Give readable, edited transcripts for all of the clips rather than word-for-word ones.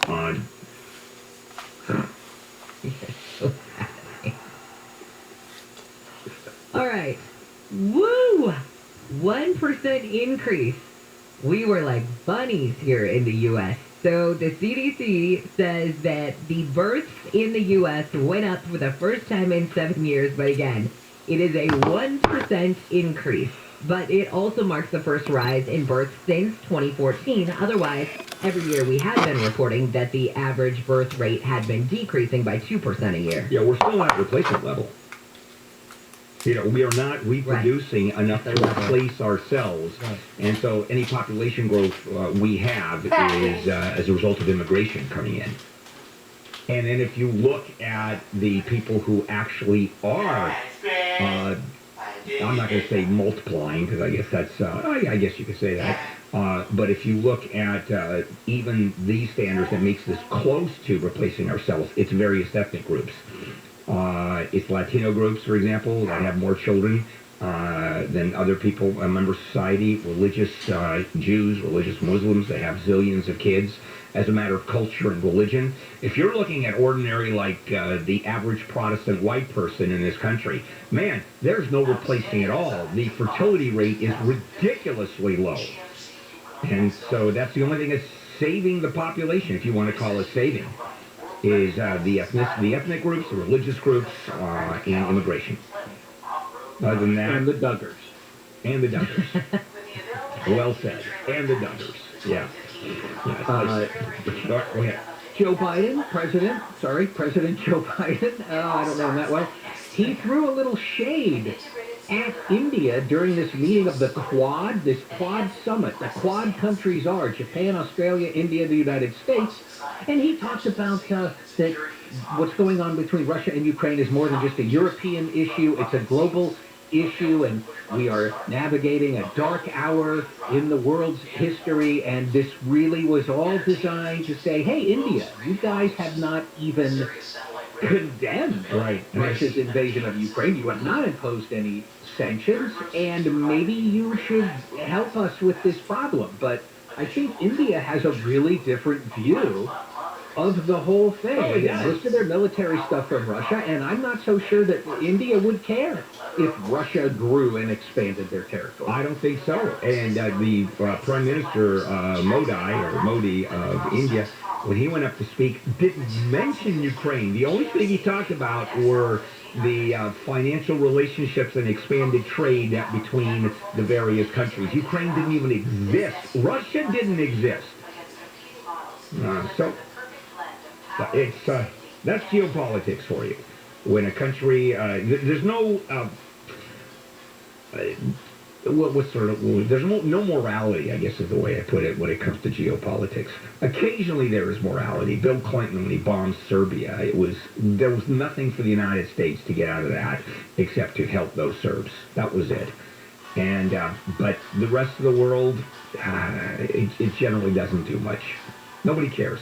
odd. All right. Woo! 1% increase. We were like bunnies here in the U.S. So the CDC says that the births in the U.S. went up for the first time in 7 years, but again, it is a 1% increase. But it also marks the first rise in births since 2014. Otherwise, every year we had been reporting that the average birth rate had been decreasing by 2% a year. Yeah, we're still at replacement level. You know, we are not reproducing enough to replace ourselves. Right. And so any population growth we have is as a result of immigration coming in. And then if you look at the people who actually are, I'm not going to say multiplying, because I guess that's, I guess you could say that. But if you look at even these standards that makes this close to replacing ourselves, it's various ethnic groups. It's Latino groups, for example, that have more children than other people, member society, religious Jews, religious Muslims that have zillions of kids as a matter of culture and religion. If you're looking at ordinary, like the average Protestant white person in this country, man, there's no replacing it all. The fertility rate is ridiculously low. And so that's the only thing that's saving the population, if you want to call it saving, is the ethnic groups, the religious groups, and immigration. Other than that... And the Duggars. And the Duggars. Well said. And the Duggars. Yeah. Go ahead. Joe Biden, President Joe Biden, I don't know him that well, he threw a little shade at India during this meeting of the Quad, this Quad summit. The Quad countries are Japan, Australia, India, the United States. And he talks about that what's going on between Russia and Ukraine is more than just a European issue. It's a global issue, and we are navigating a dark hour in the world's history. And this really was all designed to say, hey, India, you guys have not even condemned Russia's invasion of Ukraine. You have not imposed any sanctions, and maybe you should help us with this problem. But I think India has a really different view of the whole thing. Oh, yeah. Most of their military stuff from Russia, and I'm not so sure that India would care if Russia grew and expanded their territory. I don't think so. And the Prime Minister Modi of India, when he went up to speak, didn't mention Ukraine. The only thing he talked about were the financial relationships and expanded trade between the various countries. Ukraine didn't even exist. Russia didn't exist. So it's that's geopolitics for you. When a country, there's no there's no morality, I guess is the way I put it, when it comes to geopolitics. Occasionally there is morality. Bill Clinton, when he bombed Serbia, there was nothing for the United States to get out of that except to help those Serbs. That was it. And but the rest of the world, it generally doesn't do much. Nobody cares.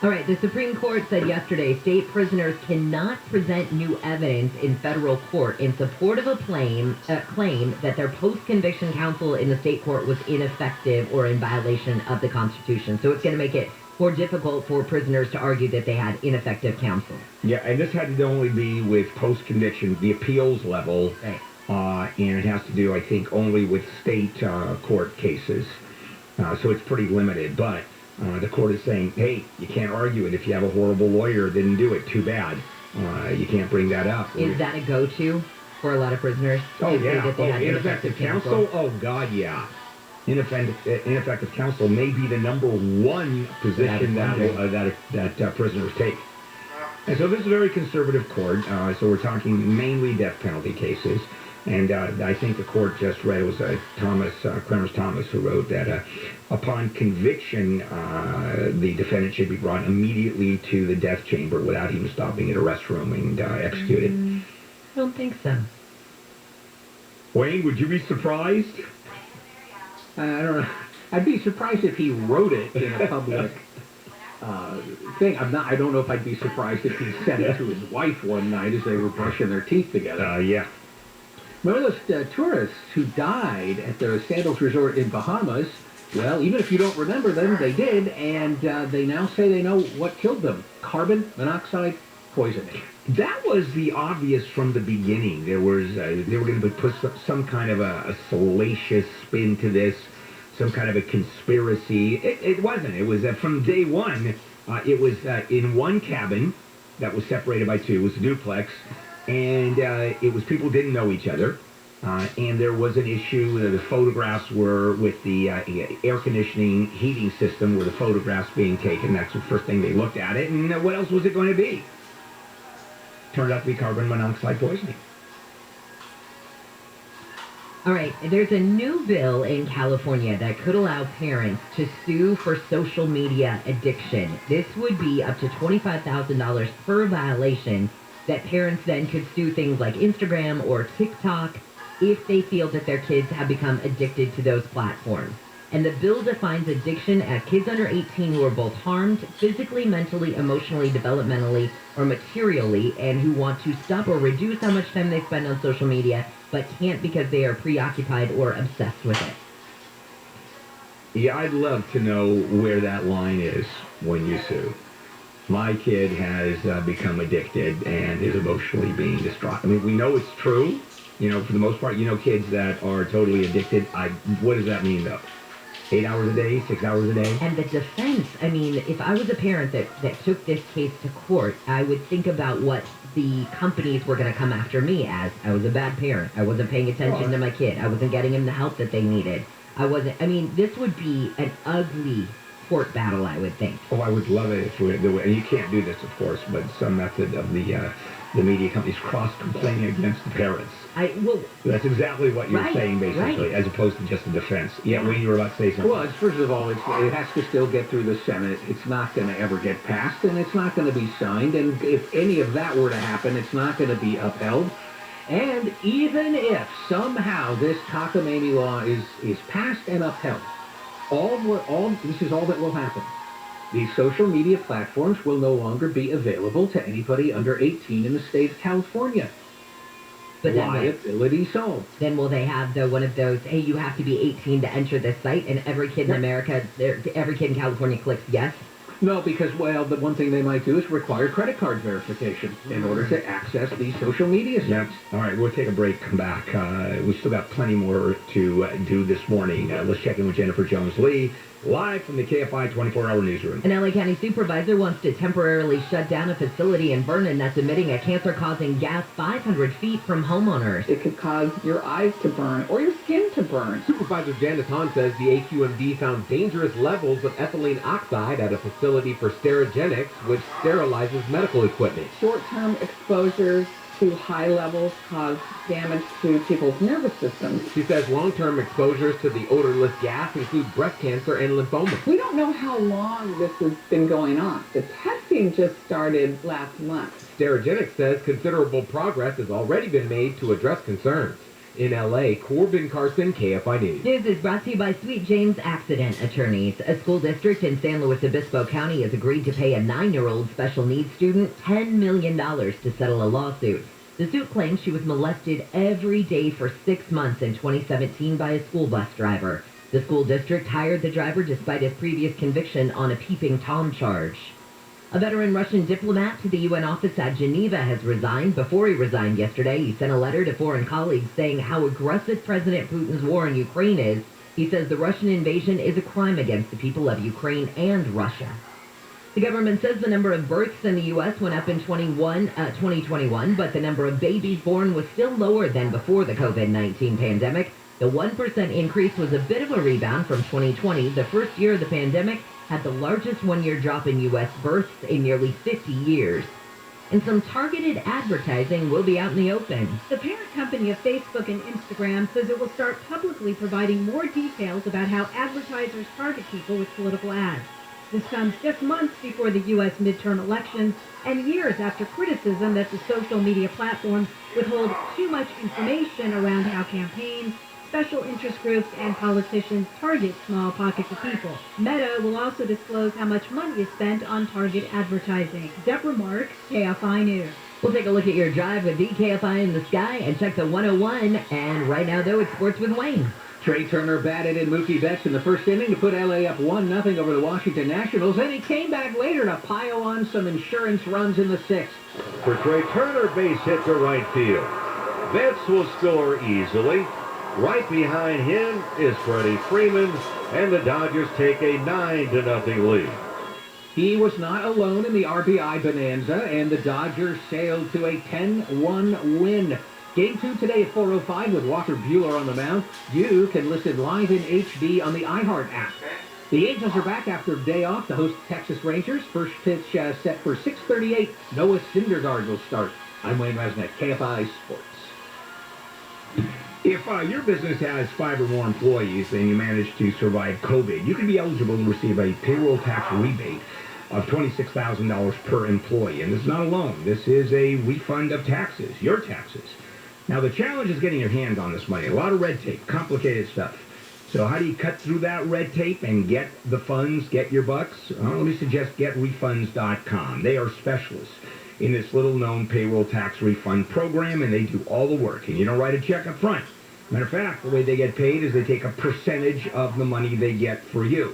All right, the Supreme Court said yesterday state prisoners cannot present new evidence in federal court in support of a claim that their post-conviction counsel in the state court was ineffective or in violation of the Constitution. So it's going to make it more difficult for prisoners to argue that they had ineffective counsel. Yeah, and this had to only be with post-conviction, the appeals level, right. And it has to do, I think, only with state court cases. So it's pretty limited, but the court is saying, hey, you can't argue it if you have a horrible lawyer that didn't do it. Too bad. You can't bring that up. Is that a go-to for a lot of prisoners? Oh, yeah. Ineffective counsel? Oh, God, yeah. Ineffective counsel may be the number one position that prisoners take. And so this is a very conservative court. So we're talking mainly death penalty cases. And I think the court just read, it was Clarence Thomas, who wrote that upon conviction, the defendant should be brought immediately to the death chamber without even stopping at a restroom and executed. I don't think so. Wayne, would you be surprised? I don't know. I'd be surprised if he wrote it in a public thing. I don't know if I'd be surprised if he sent it to his wife one night as they were brushing their teeth together. Yeah. Remember those tourists who died at the Sandals Resort in Bahamas? Well, even if you don't remember them, they did, and they now say they know what killed them. Carbon monoxide poisoning. That was the obvious from the beginning. There was they were going to put some kind of a salacious spin to this, some kind of a conspiracy. It wasn't. It was from day one. It was in one cabin that was separated by two. It was a duplex, and it was people who didn't know each other. And there was an issue. The photographs were with the air conditioning heating system, were the photographs being taken. That's the first thing they looked at it. And what else was it going to be? Turned out to be carbon monoxide poisoning. All right, there's a new bill in California that could allow parents to sue for social media addiction. This would be up to $25,000 per violation that parents then could sue things like Instagram or TikTok if they feel that their kids have become addicted to those platforms. And the bill defines addiction as kids under 18 who are both harmed physically, mentally, emotionally, developmentally, or materially, and who want to stop or reduce how much time they spend on social media, but can't because they are preoccupied or obsessed with it. Yeah, I'd love to know where that line is when you sue. My kid has become addicted and is emotionally being distraught. I mean, we know it's true. You know, for the most part, you know, kids that are totally addicted. What does that mean, though? 8 hours a day, 6 hours a day? And the defense, I mean, if I was a parent that took this case to court, I would think about what the companies were going to come after me as. I was a bad parent. I wasn't paying attention to my kid. I wasn't getting him the help that they needed. This would be an ugly court battle, I would think. Oh, I would love it if we do it. And you can't do this, of course, but some method of the media companies cross-complaining against the parents. That's exactly what you're saying, basically, as opposed to just a defense. Yeah, Wayne, you were about to say something. Well, first of all, it has to still get through the Senate. It's not going to ever get passed, and it's not going to be signed. And if any of that were to happen, it's not going to be upheld. And even if somehow this cockamamie law is passed and upheld, this is all that will happen. These social media platforms will no longer be available to anybody under 18 in the state of California. But then liability solved. Then will they have one of those, hey, you have to be 18 to enter this site, and every kid in America, every kid in California clicks yes? No, because, well, the one thing they might do is require credit card verification in order to access these social media sites. Yep. All right, we'll take a break, come back. We've still got plenty more to do this morning. Let's check in with Jennifer Jones-Lee, live from the KFI 24-hour newsroom. An LA County supervisor wants to temporarily shut down a facility in Vernon that's emitting a cancer-causing gas 500 feet from homeowners. It could cause your eyes to burn or your skin to burn. Supervisor Janice Hahn says the AQMD found dangerous levels of ethylene oxide at a facility for Sterigenics, which sterilizes medical equipment. Short-term exposures to high levels cause damage to people's nervous systems. She says long-term exposures to the odorless gas include breast cancer and lymphoma. We don't know how long this has been going on. The testing just started last month. Sterigenics says considerable progress has already been made to address concerns. In L.A., Corbin Carson, KFI News. News is brought to you by Sweet James Accident Attorneys. A school district in San Luis Obispo County has agreed to pay a 9-year-old special needs student $10 million to settle a lawsuit. The suit claims she was molested every day for 6 months in 2017 by a school bus driver. The school district hired the driver despite his previous conviction on a peeping Tom charge. A veteran Russian diplomat to the UN office at Geneva has resigned. Before he resigned yesterday, he sent a letter to foreign colleagues saying how aggressive President Putin's war in Ukraine is. He says the Russian invasion is a crime against the people of Ukraine and Russia. The government says the number of births in the U.S. went up in 2021, but the number of babies born was still lower than before the COVID-19 pandemic. The 1% increase was a bit of a rebound from 2020, the first year of the pandemic, had the largest one-year drop in U.S. births in nearly 50 years. And some targeted advertising will be out in the open. The parent company of Facebook and Instagram says it will start publicly providing more details about how advertisers target people with political ads. This comes just months before the U.S. midterm elections and years after criticism that the social media platforms withhold too much information around how campaigns, special interest groups, and politicians target small pockets of people. Meta will also disclose how much money is spent on target advertising. Deborah Marks, KFI News. We'll take a look at your drive with the KFI in the sky and check the 101. And right now, though, it's sports with Wayne. Trey Turner batted in Mookie Betts in the first inning to put LA up 1-0 over the Washington Nationals. Then he came back later to pile on some insurance runs in the sixth. For Trey Turner, base hit to right field. Betts will score easily. Right behind him is Freddie Freeman, and the Dodgers take a 9-0 lead. He was not alone in the RBI bonanza, and the Dodgers sailed to a 10-1 win. Game 2 today at 4:05 with Walker Buehler on the mound. You can listen live in HD on the iHeart app. The Angels are back after a day off to host Texas Rangers. First pitch set for 6:38. Noah Syndergaard will start. I'm Wayne Resnick, KFI Sports. If your business has 5 or more employees and you manage to survive COVID, you can be eligible to receive a payroll tax rebate of $26,000 per employee. And this is not a loan. This is a refund of taxes, your taxes. Now, the challenge is getting your hands on this money. A lot of red tape, complicated stuff. So how do you cut through that red tape and get the funds, get your bucks? Well, let me suggest getrefunds.com. They are specialists in this little-known payroll tax refund program, and they do all the work. And you don't write a check up front. Matter of fact, the way they get paid is they take a percentage of the money they get for you.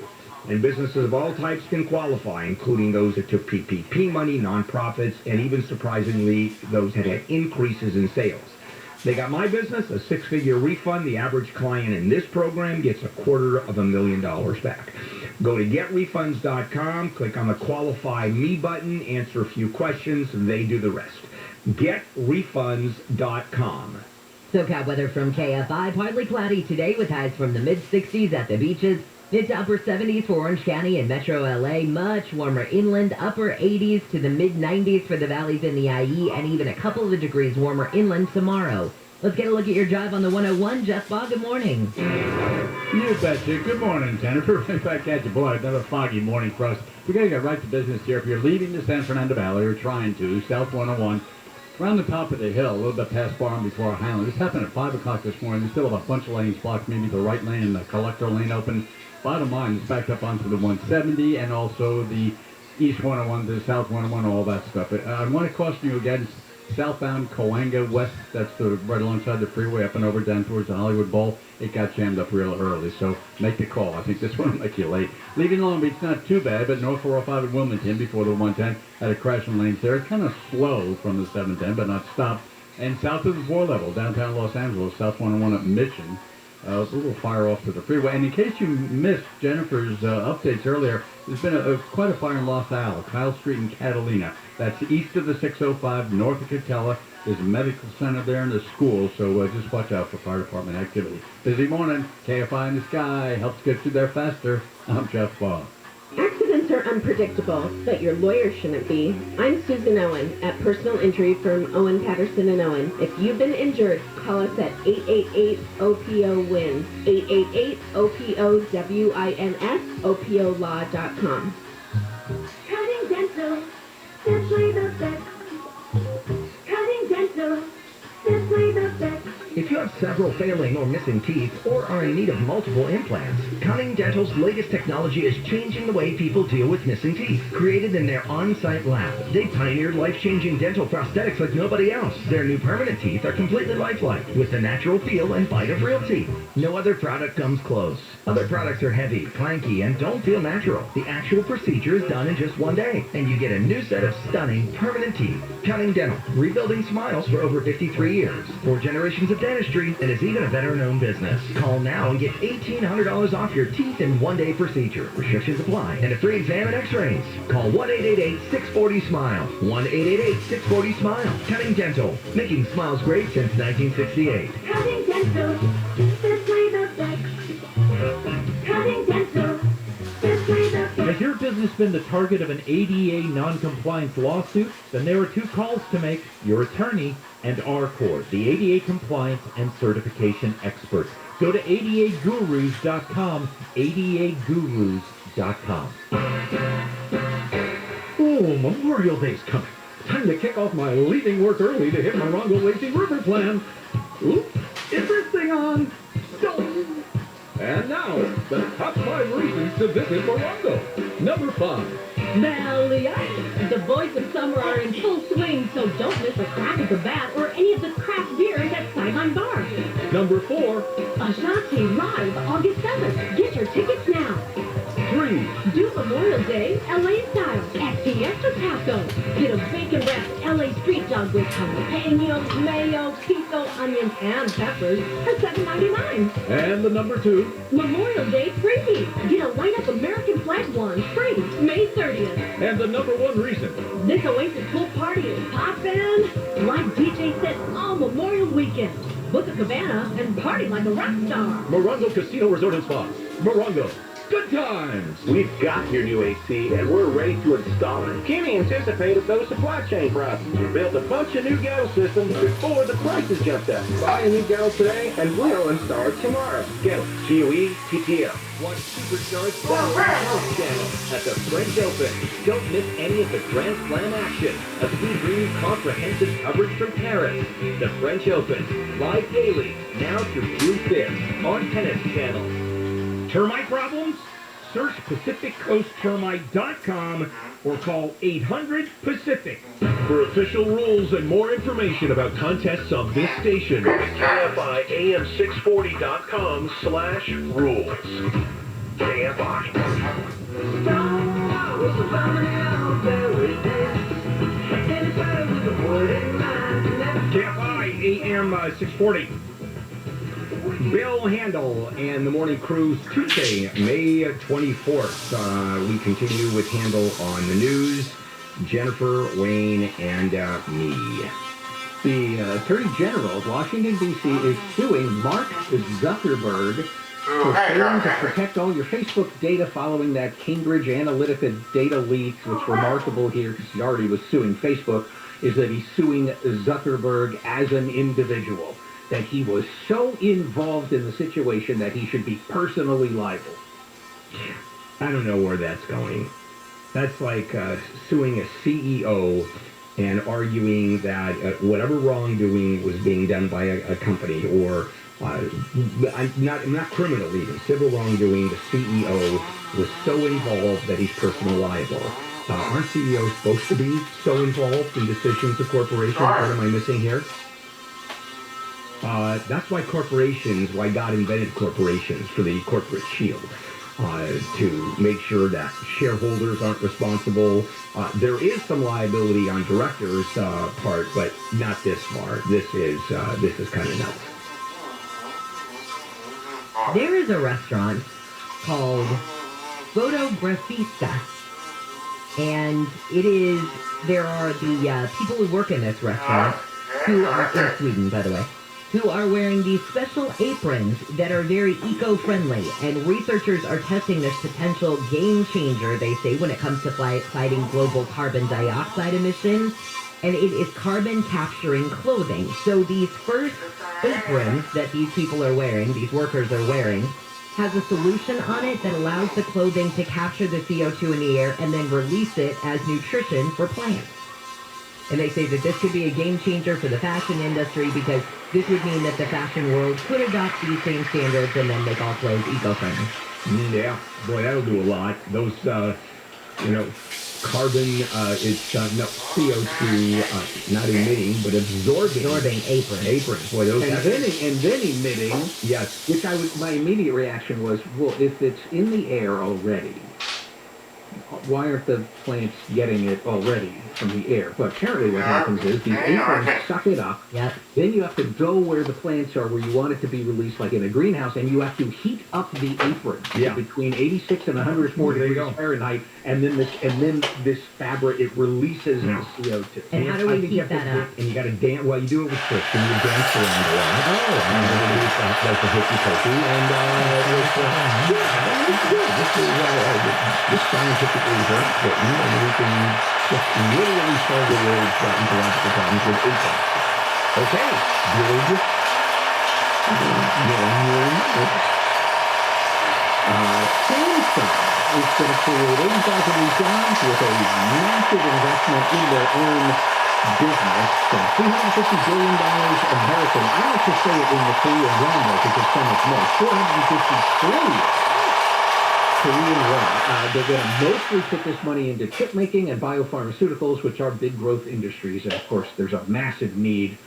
And businesses of all types can qualify, including those that took PPP money, nonprofits, and even, surprisingly, those that had increases in sales. They got my business, a 6-figure refund. The average client in this program gets $250,000 back. Go to getrefunds.com, click on the Qualify Me button, answer a few questions, and they do the rest. Getrefunds.com. SoCal weather from KFI. Partly cloudy today with highs from the mid-60s at the beaches. Mid to upper 70s for Orange County and Metro LA. Much warmer inland. Upper 80s to the mid-90s for the valleys in the IE. And even a couple of degrees warmer inland tomorrow. Let's get a look at your drive on the 101. Jeff Ball, good morning. You betcha. Good morning, Jennifer. Right back at you. Boy, another foggy morning for us. We got to get right to business here. If you're leaving the San Fernando Valley or trying to, South 101, around the top of the hill, a little bit past Barham before Highland. This happened at 5 o'clock this morning. We still have a bunch of lanes blocked, maybe the right lane and the collector lane open. Bottom line, it's backed up onto the 170 and also the East 101 to the South 101, all that stuff. I want to caution you against southbound Coanga West. That's right alongside the freeway up and over down towards the Hollywood Bowl. It got jammed up real early, so make the call. I think this one will make you late. Leaving Long Beach, not too bad, but North 405 at Wilmington before the 110 had a crash in lanes there. Kind of slow from the 710, but not stopped. And south of the 4 level, downtown Los Angeles, South 101 at Mission. A little fire off to the freeway. And in case you missed Jennifer's updates earlier, there's been quite a fire in Los Al, Kyle Street and Catalina. That's east of the 605, north of Catella. There's a medical center there and a school, so just watch out for fire department activity. Busy morning, KFI in the sky, helps get you there faster. I'm Jeff Ball. Accidents are unpredictable, but your lawyer shouldn't be. I'm Susan Owen at personal injury firm Owen, Patterson & Owen. If you've been injured, call us at 888-OPO-WINS, 888-OPO-WINS, OPOlaw.com. Cutting dental, simply the best. Cutting dental, simply the best. If you have several failing or missing teeth or are in need of multiple implants, Cunning Dental's latest technology is changing the way people deal with missing teeth. Created in their on-site lab, they pioneered life-changing dental prosthetics like nobody else. Their new permanent teeth are completely lifelike, with the natural feel and bite of real teeth. No other product comes close. Other products are heavy, clanky, and don't feel natural. The actual procedure is done in just one day, and you get a new set of stunning permanent teeth. Cunning Dental, rebuilding smiles for over 53 years. 4 generations of dentistry, and is even a better-known business. Call now and get $1,800 off your teeth in one-day procedure. Restrictions apply, and a free exam and x-rays. Call 1-888-640-SMILE. 1-888-640-SMILE. Cutting Dental, making smiles great since 1968. Cutting dental, simply the best. Cutting dental, simply the best. Has your business been the target of an ADA non-compliance lawsuit? Then there are 2 calls to make: your attorney and R-Corps, the ADA compliance and certification experts. Go to ADAgurus.com, ADAgurus.com. Oh, Memorial Day's coming. Time to kick off my leaving work early to hit Morongo Lazy River plan. Oops, is this thing on? Don't. And now, the top 5 reasons to visit Morongo. Number 5. Belly-itis. The boys of summer are in full swing, so don't miss a crack at the bat or any of the craft beers at Sideline Bar. Number 4. Ashanti Live, August 7th. Get your tickets now. 3. Do Memorial Day LA style at Fiesta Taco. Get a bacon-wrapped LA street dog with jalapenos, mayo, pico, onions, and peppers for $7.99. And the number 2. Memorial Day freebie. Get a light-up American flag wand free May 30th. And the number 1 reason. This Oasis pool party is poppin'. Like DJ said all Memorial Weekend. Book a cabana and party like a rock star. Morongo Casino Resort and Spa. Morongo. Good times! We've got your new AC, and we're ready to install it. Kenny anticipated those supply chain prices. We built a bunch of new ghetto systems before the prices jumped up. Buy a new ghetto today, and we'll install it tomorrow. Ghetto, G-O-E-T-T-O. Watch Superstars Health Channel at the French Open. Don't miss any of the Grand Slam action. A sea-green comprehensive coverage from Paris. The French Open. Live daily, now through June 5th on Tennis Channel. Termite problems? Search PacificCoastTermite.com or call 800-PACIFIC. For official rules and more information about contests on this station, go to KFIAM640.com/rules. KFI. KFI AM 640. Bill Handel and the Morning Cruise, Tuesday, May 24th. We continue with Handel on the news, Jennifer, Wayne, and me. The Attorney General of Washington, D.C. is suing Mark Zuckerberg for failing to protect all your Facebook data following that Cambridge Analytica data leak. What's remarkable here, because he already was suing Facebook, is that he's suing Zuckerberg as an individual. That he was so involved in the situation that he should be personally liable. I don't know where that's going. That's like suing a CEO and arguing that whatever wrongdoing was being done by a company, or not criminal even, civil wrongdoing, the CEO was so involved that he's personally liable. Aren't CEOs supposed to be so involved in decisions of corporations? What am I missing here? That's why God invented corporations, for the corporate shield, to make sure that shareholders aren't responsible. There is some liability on directors' part, but not this far. This is kind of nuts. There is a restaurant called Photografista, and there are the people who work in this restaurant, who are in Sweden, by the way, who are wearing these special aprons that are very eco-friendly, and researchers are testing this potential game changer, they say, when it comes to fighting global carbon dioxide emissions, and it is carbon capturing clothing. So these first aprons that these people are wearing, these workers are wearing, has a solution on it that allows the clothing to capture the CO2 in the air and then release it as nutrition for plants. And they say that this could be a game changer for the fashion industry, because this would mean that the fashion world could adopt these same standards and then make all clothes eco-friendly. Yeah, boy, that'll do a lot. Those, carbon, it's no CO2, not emitting, but absorbing aprons. Boy, those. And then emitting. Yes. Which my immediate reaction was, well, if it's in the air already, why aren't the plants getting it already from the air? But apparently what happens is the aprons suck it up. Yep. Then you have to go where the plants are, where you want it to be released, like in a greenhouse, and you have to heat up the apron to between 86 and 104 degrees Fahrenheit, and then this fabric, it releases the CO2. And how do we heat that up? And you got to dance. Well, you do it with tricks, and you dance around a lot. Oh, and like the hokey pokey, and this scientifically very important, and we can just literally solve the world's ecological problems with aprons. Okay, good. Samsung is going to create 80,000 new jobs with a massive investment in their own business. $350 billion American. I like to say it in the Korean drama because it's so much more. $450 trillion. Korean won. They're going to mostly put this money into chip making and biopharmaceuticals, which are big growth industries. And of course, there's a massive need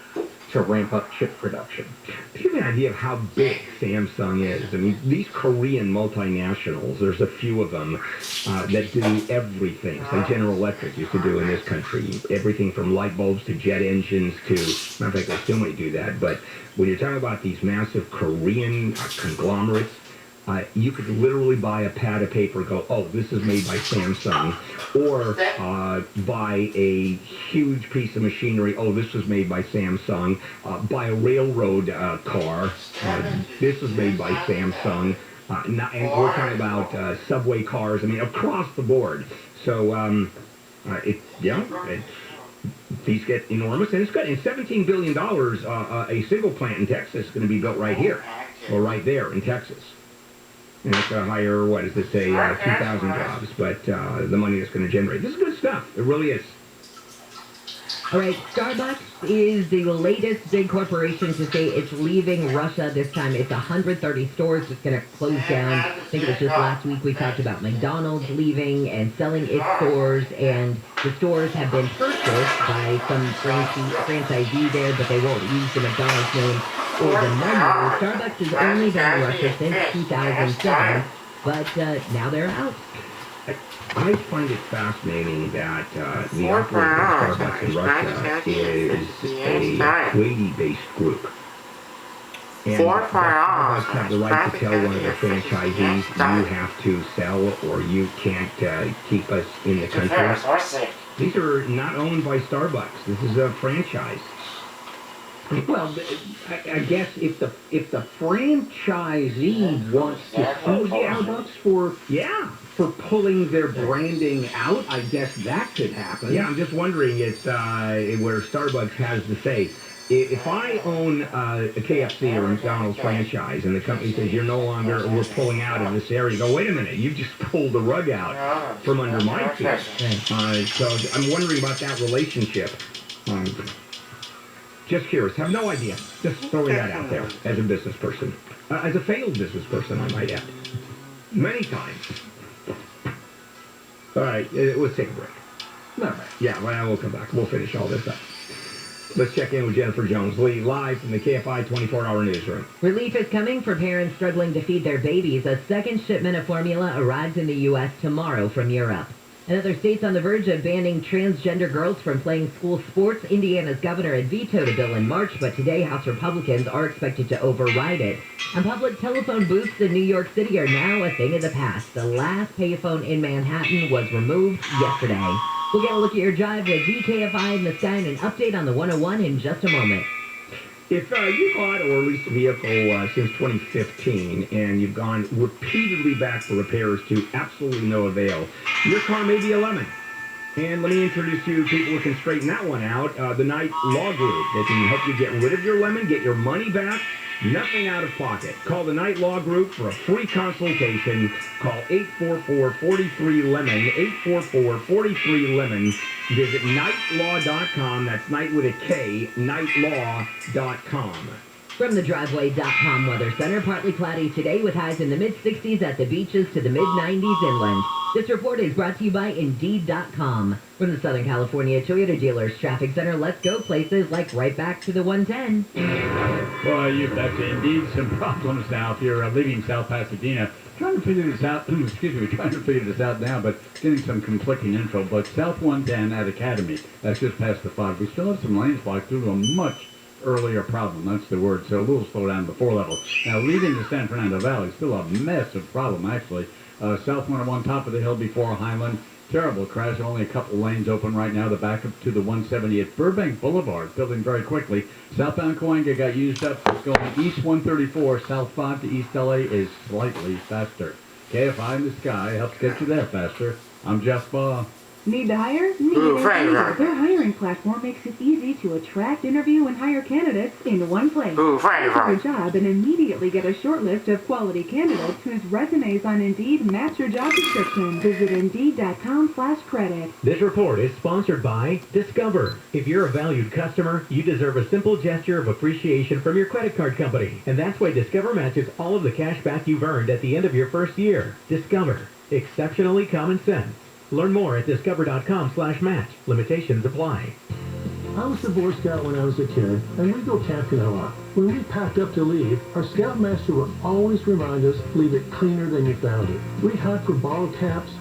to ramp up chip production. To give you an idea of how big Samsung is, I mean, these Korean multinationals, there's a few of them that do everything. So General Electric used to do in this country, everything from light bulbs to jet engines to, matter of fact, they still might do that, but when you're talking about these massive Korean conglomerates, you could literally buy a pad of paper and go, oh, this is made by Samsung, or buy a huge piece of machinery, oh, this was made by Samsung, buy a railroad car, this was made by Samsung, and we're talking about subway cars, I mean, across the board. So, these get enormous, and it's good. And $17 billion, a single plant in Texas is going to be built right here, or right there in Texas. And it's going to hire, what does it say, 2,000 jobs, but the money that's going to generate. This is good stuff. It really is. All right, Starbucks is the latest big corporation to say it's leaving Russia this time. It's 130 stores that's going to close down. I think it was just last week we talked about McDonald's leaving and selling its stores, and the stores have been purchased by some franchisee there, but they won't use the McDonald's name or the menu. Starbucks has only been in Russia since 2007, but now they're out. I find it fascinating that the operator of Starbucks in Russia is a Kuwaiti-based group. And Starbucks have the right to tell one of their franchisees, you have to sell or you can't keep us in the country. These are not owned by Starbucks. This is a franchise. Well, I guess if the franchisee wants to sue Starbucks for pulling their branding out, I guess that could happen. Yeah, I'm just wondering, it's where Starbucks has to say, if I own a KFC or McDonald's franchise and the company says you're no longer, we're pulling out of this area, you go, wait a minute, you just pulled the rug out from under my feet. So I'm wondering about that relationship. Just curious, have no idea. Just throwing that out there as a business person. As a failed business person, I might add. Many times. All right, let's take a break. All right. Yeah, well, we'll come back. We'll finish all this up. Let's check in with Jennifer Jones-Lee, live from the KFI 24-hour newsroom. Relief is coming for parents struggling to feed their babies. A second shipment of formula arrives in the U.S. tomorrow from Europe. And other states on the verge of banning transgender girls from playing school sports. Indiana's governor had vetoed a bill in March, but today House Republicans are expected to override it. And public telephone booths in New York City are now a thing of the past. The last payphone in Manhattan was removed yesterday. We'll get a look at your drive with VKFI in the sky and an update on the 101 in just a moment. If you bought or leased a vehicle since 2015 and you've gone repeatedly back for repairs to absolutely no avail, your car may be a lemon. And let me introduce you to people who can straighten that one out, the Knight Law Group. They can help you get rid of your lemon, get your money back, nothing out of pocket. Call the Knight Law Group for a free consultation. Call 844-43-LEMON, 844-43-LEMON. Visit knightlaw.com. That's Knight with a K, knightlaw.com. From the driveway.com Weather Center, partly cloudy today with highs in the mid-60s at the beaches to the mid-90s inland. This report is brought to you by Indeed.com. From the Southern California Toyota Dealers Traffic Center, let's go places like right back to the 110. Well, you betcha. Indeed, some problems now if you're leaving South Pasadena. Trying to figure this out, trying to figure this out now, but getting some conflicting info. But South 110 at Academy, that's just past the 5. We still have some lanes blocked due to a much earlier problem, that's the word, so a little slow down the 4 level. Now, leading the San Fernando Valley, still a massive problem, actually. South 101, top of the hill before Highland. Terrible crash, only a couple lanes open right now. The backup to the 170 at Burbank Boulevard, building very quickly. Southbound Cahuenga got used up. Going east 134, south 5 to East LA is slightly faster. KFI in the sky helps get you there faster. I'm Jeff Baugh. Need to hire? Their hiring platform makes it easy to attract, interview, and hire candidates in one place. Enter a job and immediately get a short list of quality candidates whose resumes on Indeed match your job description. Visit Indeed.com/credit. This report is sponsored by Discover. If you're a valued customer, you deserve a simple gesture of appreciation from your credit card company. And that's why Discover matches all of the cash back you've earned at the end of your first year. Discover. Exceptionally common sense. Learn more at discover.com/match. Limitations apply. I was a Boy Scout when I was a kid, and we go camping a lot. When we packed up to leave, our Scoutmaster would always remind us, leave it cleaner than you found it. We'd hunt for bottle caps,